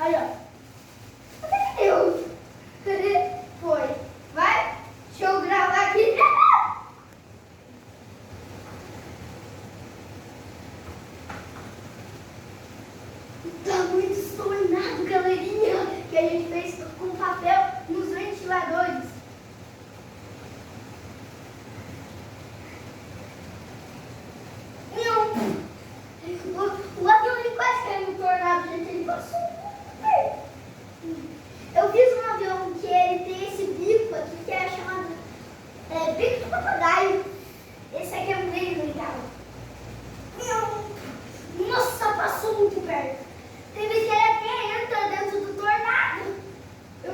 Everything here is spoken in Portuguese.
Aí, ó. Cadê que deu? Cadê? Foi. Vai. Deixa eu gravar aqui. Tá muito sonhado, galerinha. Que a gente fez com papel